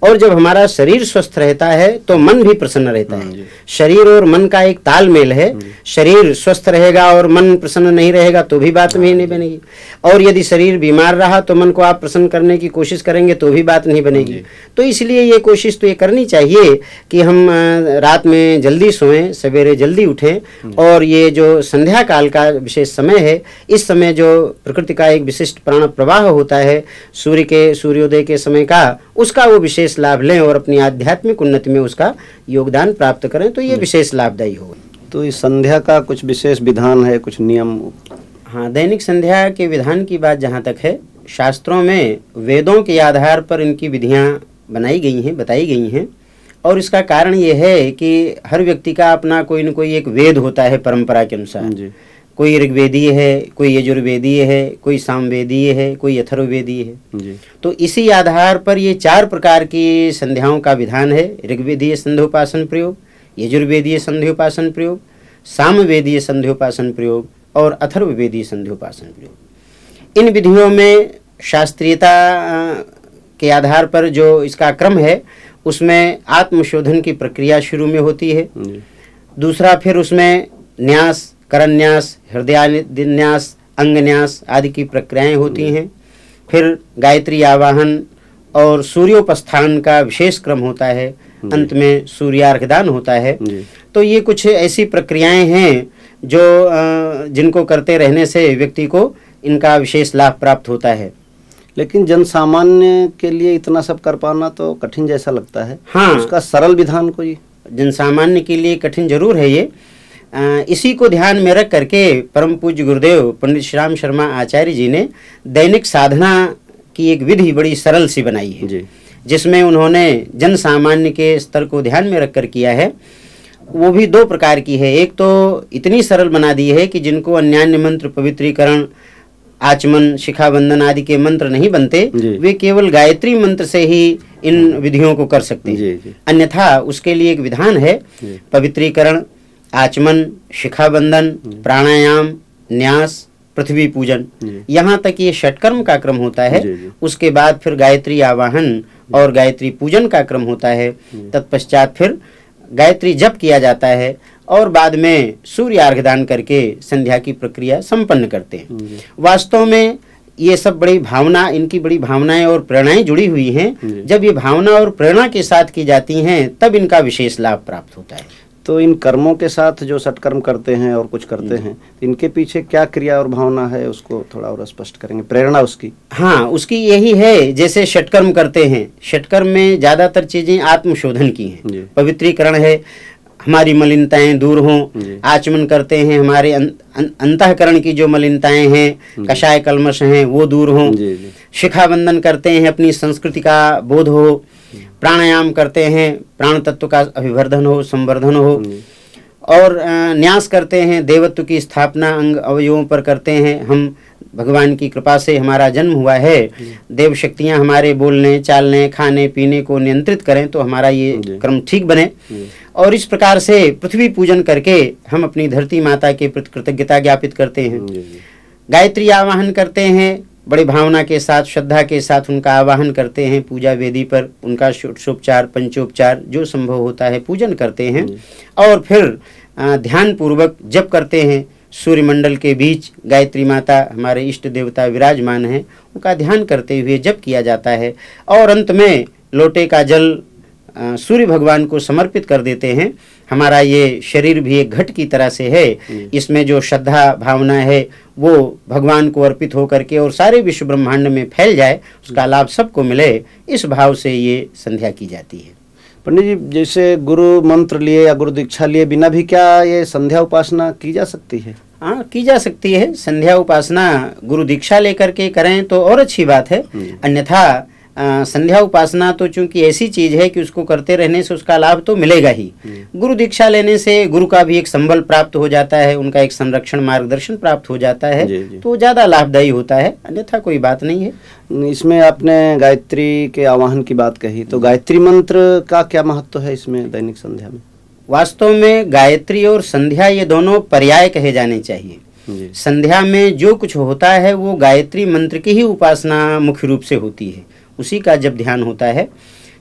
और जब हमारा शरीर स्वस्थ रहता है तो मन भी प्रसन्न रहता है। शरीर और मन का एक तालमेल है। शरीर स्वस्थ रहेगा और मन प्रसन्न नहीं रहेगा तो भी बात नहीं बनेगी। और यदि शरीर बीमार रहा तो मन को आप प्रसन्न करने की कोशिश करेंगे तो भी बात नहीं बनेगी। तो इसलिए ये कोशिश तो ये करनी चाहिए कि हम रात में जल्दी सोएं, सवेरे जल्दी उठें। और ये जो संध्या काल का विशेष समय है, इस समय जो प्रकृति का एक विशिष्ट प्राण प्रवाह होता है सूर्योदय के समय का, उसका वो विशेष लाभ लें और अपनी आध्यात्मिक उन्नति में उसका योगदान प्राप्त करें तो ये विशेष लाभदायी होगा। तो इस संध्या का कुछ विशेष विधान है, कुछ नियम? हाँ, दैनिक संध्या के विधान की बात जहाँ तक है, शास्त्रों में वेदों के आधार पर इनकी विधियाँ बनाई गई हैं, बताई गई हैं। और इसका कारण ये है कि हर व्यक्ति का अपना कोई न कोई एक वेद होता है परंपरा के अनुसार। कोई ऋग्वेदीय है, कोई यजुर्वेदीय है, कोई सामवेदीय है, कोई अथर्ववेदीय है। तो इसी आधार पर ये 4 प्रकार की संध्याओं का विधान है। ऋग्वेदीय संध्योपासन प्रयोग, यजुर्वेदीय संध्योपासन प्रयोग, सामवेदीय संध्योपासन प्रयोग और अथर्ववेदीय संध्योपासन प्रयोग। इन विधियों में शास्त्रीयता के आधार पर जो इसका क्रम है, उसमें आत्मशोधन की प्रक्रिया शुरू में होती है। दूसरा, फिर उसमें न्यास, करन्यास, हृदयान्यास, अंगन्यास आदि की प्रक्रियाएं होती हैं। फिर गायत्री आवाहन और सूर्योपस्थान का विशेष क्रम होता है। अंत में सूर्यार्घदान होता है। तो ये कुछ ऐसी प्रक्रियाएं हैं जो जिनको करते रहने से व्यक्ति को इनका विशेष लाभ प्राप्त होता है। लेकिन जन सामान्य के लिए इतना सब कर पाना तो कठिन जैसा लगता है। हाँ, उसका सरल विधान कोई? जन सामान्य के लिए कठिन जरूर है ये। इसी को ध्यान में रख करके परम पूज्य गुरुदेव पंडित श्री राम शर्मा आचार्य जी ने दैनिक साधना की एक विधि बड़ी सरल सी बनाई है, जिसमें उन्होंने जन सामान्य के स्तर को ध्यान में रखकर किया है। वो भी 2 प्रकार की है। एक तो इतनी सरल बना दी है कि जिनको अन्यान्य मंत्र, पवित्रीकरण, आचमन, शिखाबंधन आदि के मंत्र नहीं बनते, वे केवल गायत्री मंत्र से ही इन विधियों को कर सकते हैं। अन्यथा उसके लिए एक विधान है, पवित्रीकरण, आचमन, शिखाबंधन, प्राणायाम, न्यास, पृथ्वी पूजन, यहाँ तक ये षटकर्म का क्रम होता है। उसके बाद फिर गायत्री आवाहन और गायत्री पूजन का क्रम होता है। तत्पश्चात फिर गायत्री जप किया जाता है और बाद में सूर्यार्घदान करके संध्या की प्रक्रिया संपन्न करते हैं। वास्तव में ये सब बड़ी भावना, इनकी बड़ी भावनाएं और प्रेरणाएं जुड़ी हुई हैं। जब ये भावना और प्रेरणा के साथ की जाती हैं तब इनका विशेष लाभ प्राप्त होता है। तो इन कर्मों के साथ जो सत्कर्म करते हैं और कुछ करते हैं, इनके पीछे क्या क्रिया और भावना है, उसको थोड़ा और स्पष्ट करेंगे, प्रेरणा उसकी? हाँ, उसकी यही है, जैसे षटकर्म करते हैं, षटकर्म में ज्यादातर चीजें आत्मशोधन की हैं। पवित्रीकरण है, हमारी मलिनताएं दूर हों। आचमन करते हैं, हमारे अंतःकरण की जो मलिनताएं हैं, कषाय कल्मश हैं, वो दूर हों। शिखाबंधन करते हैं, अपनी संस्कृति का बोध हो। प्राणायाम करते हैं, प्राण तत्व का अभिवर्धन हो, संवर्धन हो। और न्यास करते हैं, देवत्व की स्थापना अंग अवयवों पर करते हैं। हम भगवान की कृपा से हमारा जन्म हुआ है, देव शक्तियां हमारे बोलने, चालने, खाने पीने को नियंत्रित करें तो हमारा ये क्रम ठीक बने। और इस प्रकार से पृथ्वी पूजन करके हम अपनी धरती माता के प्रति कृतज्ञता ज्ञापित करते हैं। गायत्री आवाहन करते हैं, बड़ी भावना के साथ, श्रद्धा के साथ उनका आवाहन करते हैं, पूजा वेदी पर उनका षोडशोपचार, पंचोपचार जो संभव होता है पूजन करते हैं, और फिर ध्यान पूर्वक जप करते हैं। सूर्य मंडल के बीच गायत्री माता हमारे इष्ट देवता विराजमान हैं, उनका ध्यान करते हुए जप किया जाता है, और अंत में लोटे का जल सूर्य भगवान को समर्पित कर देते हैं। हमारा ये शरीर भी एक घट की तरह से है, इसमें जो श्रद्धा भावना है वो भगवान को अर्पित हो करके और सारे विश्व ब्रह्मांड में फैल जाए, उसका लाभ सबको मिले, इस भाव से ये संध्या की जाती है। पंडित जी, जैसे गुरु मंत्र लिए या गुरु दीक्षा लिए बिना भी क्या ये संध्या उपासना की जा सकती है? हाँ, की जा सकती है। संध्या उपासना गुरु दीक्षा लेकर के करें तो और अच्छी बात है, अन्यथा संध्या उपासना तो चूंकि ऐसी चीज है कि उसको करते रहने से उसका लाभ तो मिलेगा ही। गुरु दीक्षा लेने से गुरु का भी एक संबल प्राप्त हो जाता है, उनका एक संरक्षण मार्गदर्शन प्राप्त हो जाता है, तो ज्यादा लाभदायी होता है, अन्यथा कोई बात नहीं है। इसमें आपने गायत्री के आवाहन की बात कही, तो गायत्री मंत्र का क्या महत्व है इसमें दैनिक संध्या में? वास्तव में गायत्री और संध्या ये दोनों पर्याय कहे जाने चाहिए। संध्या में जो कुछ होता है वो गायत्री मंत्र की ही उपासना मुख्य रूप से होती है, उसी का जब ध्यान होता है।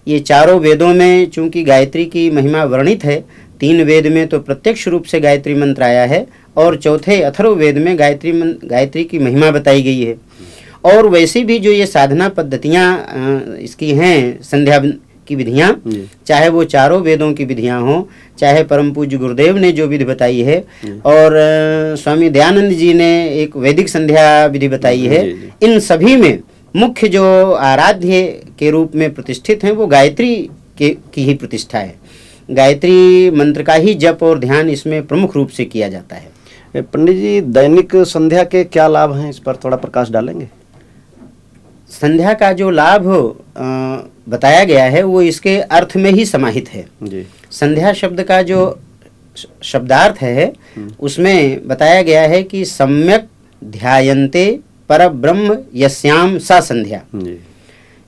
ये चारों वेदों में चूंकि गायत्री की महिमा वर्णित है, 3 वेद में तो प्रत्यक्ष रूप से गायत्री मंत्र आया है, और चौथे अथर्व वेद में गायत्री की महिमा बताई गई है। और वैसे भी जो ये साधना पद्धतियाँ इसकी हैं, संध्या की विधियाँ, चाहे वो चारों वेदों की विधियाँ हों, चाहे परम पूज्य गुरुदेव ने जो विधि बताई है, और स्वामी दयानंद जी ने एक वैदिक संध्या विधि बताई है, इन सभी में मुख्य जो आराध्य के रूप में प्रतिष्ठित हैं वो गायत्री की ही प्रतिष्ठा है। गायत्री मंत्र का ही जप और ध्यान इसमें प्रमुख रूप से किया जाता है। पंडित जी, दैनिक संध्या के क्या लाभ हैं, इस पर थोड़ा प्रकाश डालेंगे? संध्या का जो लाभ बताया गया है वो इसके अर्थ में ही समाहित है जी। संध्या शब्द का जो शब्दार्थ है उसमें बताया गया है कि सम्यक ध्यायन्ते परब्रह्म यस्याम सा संध्या,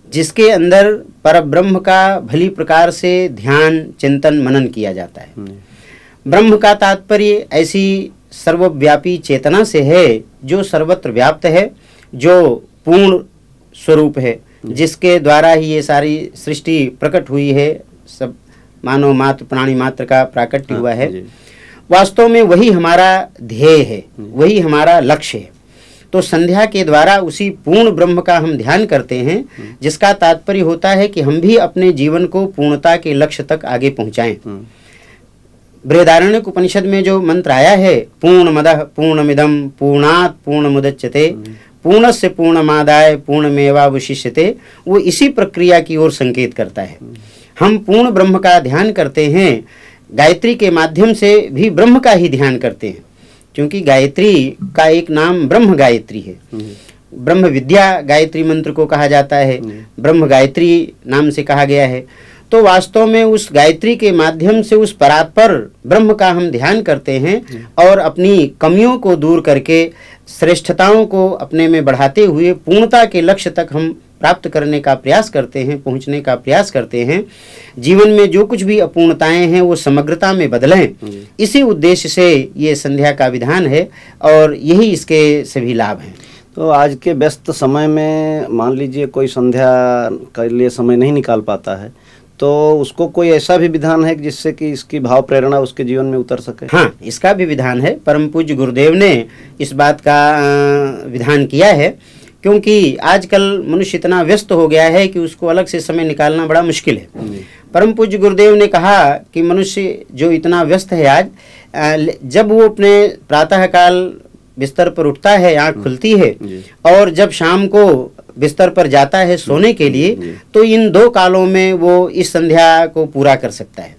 जिसके अंदर परब्रह्म का भली प्रकार से ध्यान चिंतन मनन किया जाता है। ब्रह्म का तात्पर्य ऐसी सर्वव्यापी चेतना से है जो सर्वत्र व्याप्त है, जो पूर्ण स्वरूप है, जिसके द्वारा ही ये सारी सृष्टि प्रकट हुई है, सब मानव मात्र प्राणी मात्र का प्राकट्य हुआ है। वास्तव में वही हमारा ध्येय है, वही हमारा लक्ष्य है। तो संध्या के द्वारा उसी पूर्ण ब्रह्म का हम ध्यान करते हैं, जिसका तात्पर्य होता है कि हम भी अपने जीवन को पूर्णता के लक्ष्य तक आगे पहुंचाएं। बृहदारण्यक उपनिषद में जो मंत्र आया है, पूर्णमदः पूर्णमिदं पूर्णात् पूर्णमुदच्यते पूर्णस्य पूर्णमादाय पूर्णमेवावशिष्यते, वो इसी प्रक्रिया की ओर संकेत करता है। हम पूर्ण ब्रह्म का ध्यान करते हैं, गायत्री के माध्यम से भी ब्रह्म का ही ध्यान करते हैं, क्योंकि गायत्री का एक नाम ब्रह्म गायत्री है। ब्रह्म विद्या गायत्री मंत्र को कहा जाता है, ब्रह्म गायत्री नाम से कहा गया है। तो वास्तव में उस गायत्री के माध्यम से उस परात्पर ब्रह्म का हम ध्यान करते हैं और अपनी कमियों को दूर करके श्रेष्ठताओं को अपने में बढ़ाते हुए पूर्णता के लक्ष्य तक हम प्राप्त करने का प्रयास करते हैं, पहुंचने का प्रयास करते हैं। जीवन में जो कुछ भी अपूर्णताएं हैं वो समग्रता में बदलें, इसी उद्देश्य से ये संध्या का विधान है और यही इसके सभी लाभ हैं। तो आज के व्यस्त समय में मान लीजिए कोई संध्या के लिए समय नहीं निकाल पाता है, तो उसको कोई ऐसा भी विधान है जिससे कि इसकी भाव प्रेरणा उसके जीवन में उतर सके? हाँ, इसका भी विधान है। परम पूज्य गुरुदेव ने इस बात का विधान किया है, क्योंकि आजकल मनुष्य इतना व्यस्त हो गया है कि उसको अलग से समय निकालना बड़ा मुश्किल है। परम पूज्य गुरुदेव ने कहा कि मनुष्य जो इतना व्यस्त है आज, जब वो अपने प्रातः काल बिस्तर पर उठता है, आँख खुलती है, और जब शाम को बिस्तर पर जाता है सोने के लिए, तो इन 2 कालों में वो इस संध्या को पूरा कर सकता है।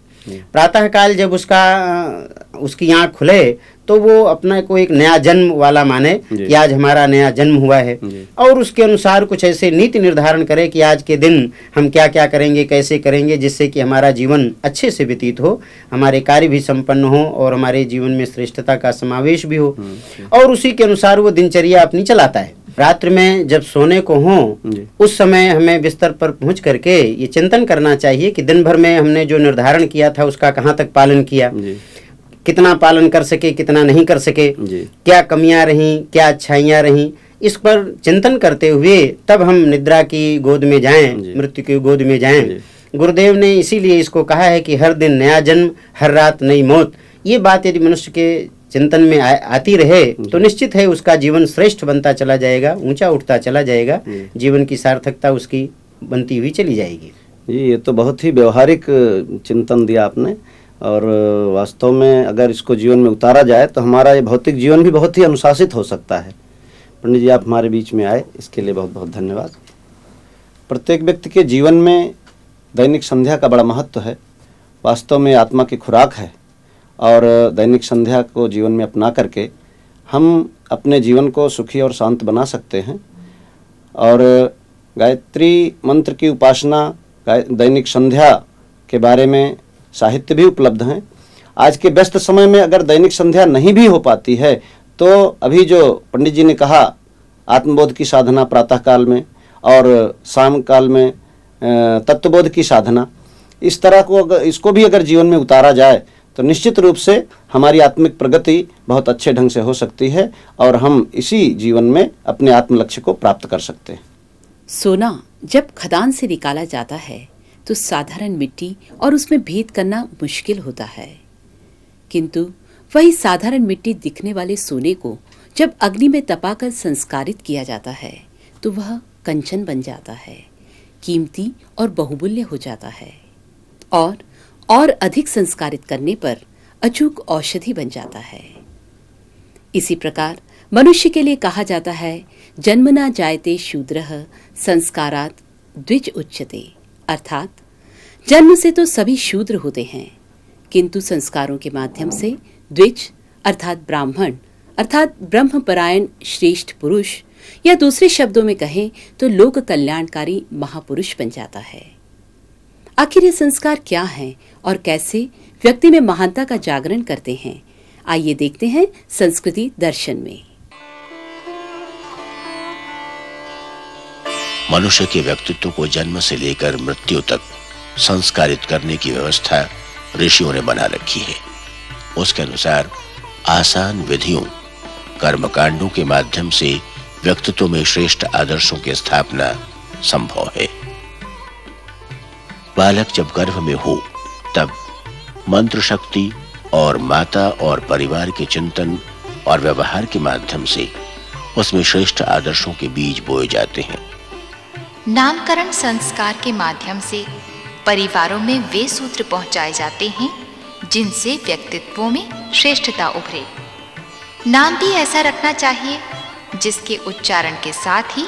प्रातः काल जब उसकी आँख खुले तो वो अपने को एक नया जन्म वाला माने कि आज हमारा नया जन्म हुआ है, और उसके अनुसार कुछ ऐसे नीति निर्धारण करे कि आज के दिन हम क्या क्या करेंगे, कैसे करेंगे, जिससे कि हमारा जीवन अच्छे से व्यतीत हो, हमारे कार्य भी संपन्न हो और हमारे जीवन में श्रेष्ठता का समावेश भी हो, और उसी के अनुसार वो दिनचर्या अपनी चलाता है। रात्रि में जब सोने को हो उस समय हमें बिस्तर पर पहुंच करके ये चिंतन करना चाहिए कि दिन भर में हमने जो निर्धारण किया था उसका कहाँ तक पालन किया, कितना पालन कर सके, कितना नहीं कर सके, क्या कमियां रहीं, क्या अच्छाइयां रहीं, इस पर चिंतन करते हुए तब हम निद्रा की गोद में जाएं, मृत्यु की गोद में जाएं। गुरुदेव ने इसीलिए इसको कहा है कि हर दिन नया जन्म, हर रात नई मौत। ये बात यदि मनुष्य के चिंतन में आती रहे तो निश्चित है उसका जीवन श्रेष्ठ बनता चला जाएगा, ऊंचा उठता चला जाएगा, जीवन की सार्थकता उसकी बनती हुई चली जाएगी। जी, ये तो बहुत ही व्यवहारिक चिंतन दिया आपने, और वास्तव में अगर इसको जीवन में उतारा जाए तो हमारा ये भौतिक जीवन भी बहुत ही अनुशासित हो सकता है। पंडित जी, आप हमारे बीच में आए, इसके लिए बहुत बहुत धन्यवाद। प्रत्येक व्यक्ति के जीवन में दैनिक संध्या का बड़ा महत्व है, वास्तव में आत्मा की खुराक है, और दैनिक संध्या को जीवन में अपना करके हम अपने जीवन को सुखी और शांत बना सकते हैं। और गायत्री मंत्र की उपासना, दैनिक संध्या के बारे में साहित्य भी उपलब्ध हैं। आज के व्यस्त समय में अगर दैनिक संध्या नहीं भी हो पाती है तो अभी जो पंडित जी ने कहा आत्मबोध की साधना प्रातः काल में और शाम काल में तत्वबोध की साधना, इस तरह को इसको भी अगर जीवन में उतारा जाए तो निश्चित रूप से हमारी आत्मिक प्रगति बहुत अच्छे ढंग से हो सकती है और हम इसी जीवन में अपने आत्म लक्ष्य को प्राप्त कर सकते हैं। सोना जब खदान से निकाला जाता है तो साधारण मिट्टी और उसमें भेद करना मुश्किल होता है, किंतु वही साधारण मिट्टी दिखने वाले सोने को जब अग्नि में तपाकर संस्कारित किया जाता है तो वह कंचन बन जाता है, कीमती और बहुमूल्य हो जाता है, और अधिक संस्कारित करने पर अचूक औषधि बन जाता है। इसी प्रकार मनुष्य के लिए कहा जाता है, जन्मना जायते शूद्रः संस्कारात् द्विज उच्यते, अर्थात जन्म से तो सभी शूद्र होते हैं, किंतु संस्कारों के माध्यम से द्विज अर्थात ब्राह्मण अर्थात ब्रह्मपरायण श्रेष्ठ पुरुष, या दूसरे शब्दों में कहें तो लोक कल्याणकारी महापुरुष बन जाता है। आखिर ये संस्कार क्या हैं और कैसे व्यक्ति में महानता का जागरण करते हैं, आइए देखते हैं संस्कृति दर्शन में। मनुष्य के व्यक्तित्व को जन्म से लेकर मृत्यु तक संस्कारित करने की व्यवस्था ऋषियों ने बना रखी है। उसके अनुसार आसान विधियों, कर्मकांडों के माध्यम से व्यक्तित्व में श्रेष्ठ आदर्शों की स्थापना संभव है। बालक जब गर्भ में हो तब मंत्र शक्ति और माता और परिवार के चिंतन और व्यवहार के माध्यम से उसमें श्रेष्ठ आदर्शों के बीज बोए जाते हैं। नामकरण संस्कार के माध्यम से परिवारों में वे सूत्र पहुंचाए जाते हैं जिनसे व्यक्तित्वों में श्रेष्ठता उभरे। नाम भी ऐसा रखना चाहिए जिसके उच्चारण के साथ ही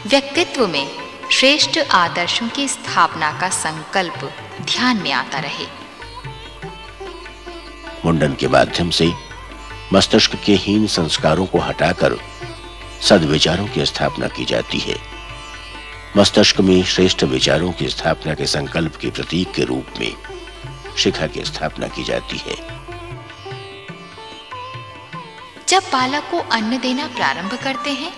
व्यक्तित्व में श्रेष्ठ आदर्शों की स्थापना का संकल्प ध्यान में आता रहे। मुंडन के माध्यम से मस्तिष्क के हीन संस्कारों को हटाकर सद्विचारों की स्थापना की जाती है। मस्तिष्क में श्रेष्ठ विचारों की स्थापना के संकल्प के प्रतीक के रूप में शिखा की स्थापना की जाती है। जब बालक को अन्न देना प्रारंभ करते हैं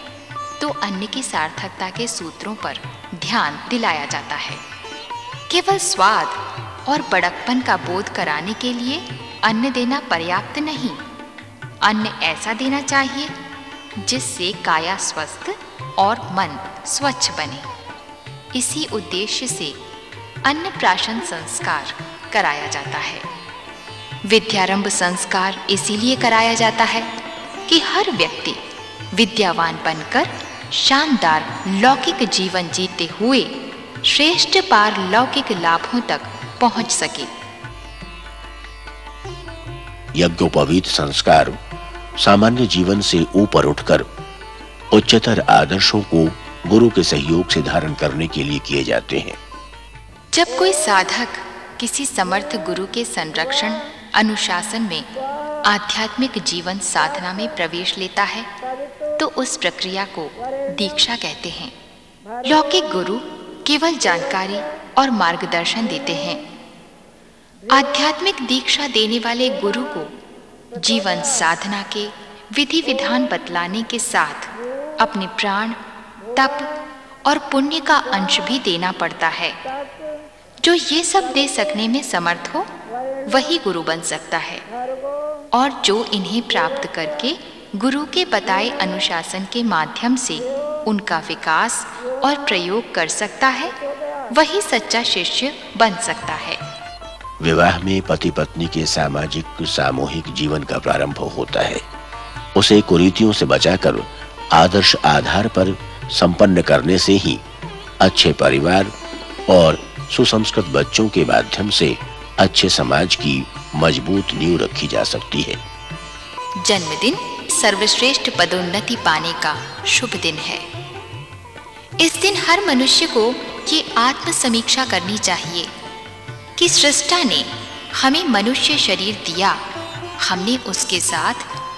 तो अन्न की सार्थकता के सूत्रों पर ध्यान दिलाया जाता है। केवल स्वाद और बड़कपन का बोध कराने के लिए अन्न देना पर्याप्त नहीं, अन्न ऐसा देना चाहिए जिससे काया स्वस्थ और मन स्वच्छ बने। इसी उद्देश्य से अन्नप्राशन संस्कार कराया जाता है। विद्यारंभ संस्कार इसीलिए कराया जाता है कि हर व्यक्ति विद्यावान बनकर शानदार लौकिक जीवन जीते हुए श्रेष्ठ पारलौकिक लाभों तक पहुंच सके। यज्ञोपवीत संस्कार सामान्य जीवन से ऊपर उठकर उच्चतर आदर्शों को गुरु के सहयोग से धारण करने के लिए किए जाते हैं। जब कोई साधक किसी समर्थ गुरु के संरक्षण अनुशासन में आध्यात्मिक जीवन साधना में प्रवेश लेता है तो उस प्रक्रिया को दीक्षा कहते हैं। लौकिक गुरु केवल जानकारी और मार्गदर्शन देते हैं। आध्यात्मिक दीक्षा देने वाले गुरु को जीवन साधना के विधि विधान बतलाने के साथ अपने प्राण, तप और पुण्य का अंश भी देना पड़ता है। जो ये सब दे सकने में समर्थ हो वही गुरु बन सकता है। और जो इन्हें प्राप्त करके गुरु के बताए अनुशासन के माध्यम से उनका विकास और प्रयोग कर सकता है, वही सच्चा शिष्य बन सकता है। विवाह में पति पत्नी के सामाजिक सामूहिक जीवन का प्रारंभ होता है। उसे कुरीतियों से बचाकर आदर्श आधार पर संपन्न करने से ही अच्छे परिवार और सुसंस्कृत बच्चों के माध्यम से अच्छे समाज की मजबूत नींव रखी जा सकती है। जन्मदिन सर्वश्रेष्ठ पदोन्नति पाने का शुभ दिन है। इस दिन हर मनुष्य को ये आत्म समीक्षा करनी चाहिए कि सृष्टा ने हमें मनुष्य शरीर दिया, हमने उसके साथ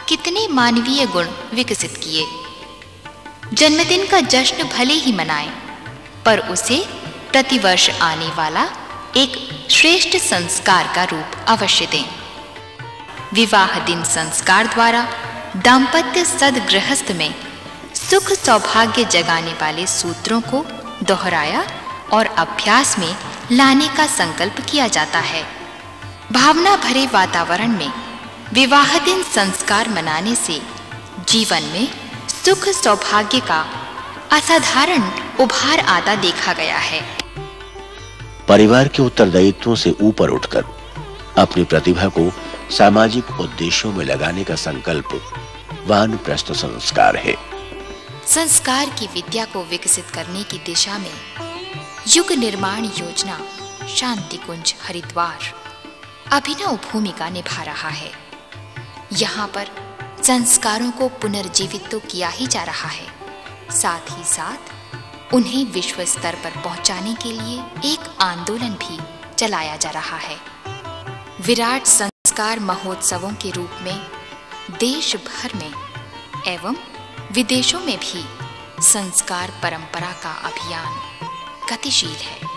कितने मानवीय गुण विकसित किए। जन्मदिन का जश्न भले ही मनाएं, पर उसे प्रतिवर्ष आने वाला एक श्रेष्ठ संस्कार का रूप अवश्य दें। विवाह दिन संस्कार द्वारा दाम्पत्य सदगृहस्थ में सुख सौभाग्य जगाने वाले सूत्रों को दोहराया और अभ्यास में लाने का संकल्प किया जाता है। भावना भरे वातावरण में विवाह दिन संस्कार मनाने से जीवन में सुख सौभाग्य का असाधारण उभार आता देखा गया है। परिवार के उत्तरदायित्वों से ऊपर उठकर अपनी प्रतिभा को सामाजिक उद्देश्यों में लगाने का संकल्प वानप्रस्थ संस्कार है। संस्कार की विद्या को विकसित करने की दिशा में युग निर्माण योजना शांति कुंज हरिद्वार अभिनव भूमिका निभा रहा है। यहाँ पर संस्कारों को पुनर्जीवित तो किया ही जा रहा है, साथ ही साथ उन्हें विश्व स्तर पर पहुंचाने के लिए एक आंदोलन भी चलाया जा रहा है। विराट संस्कार महोत्सवों के रूप में देश भर में एवं विदेशों में भी संस्कार परंपरा का अभियान गतिशील है।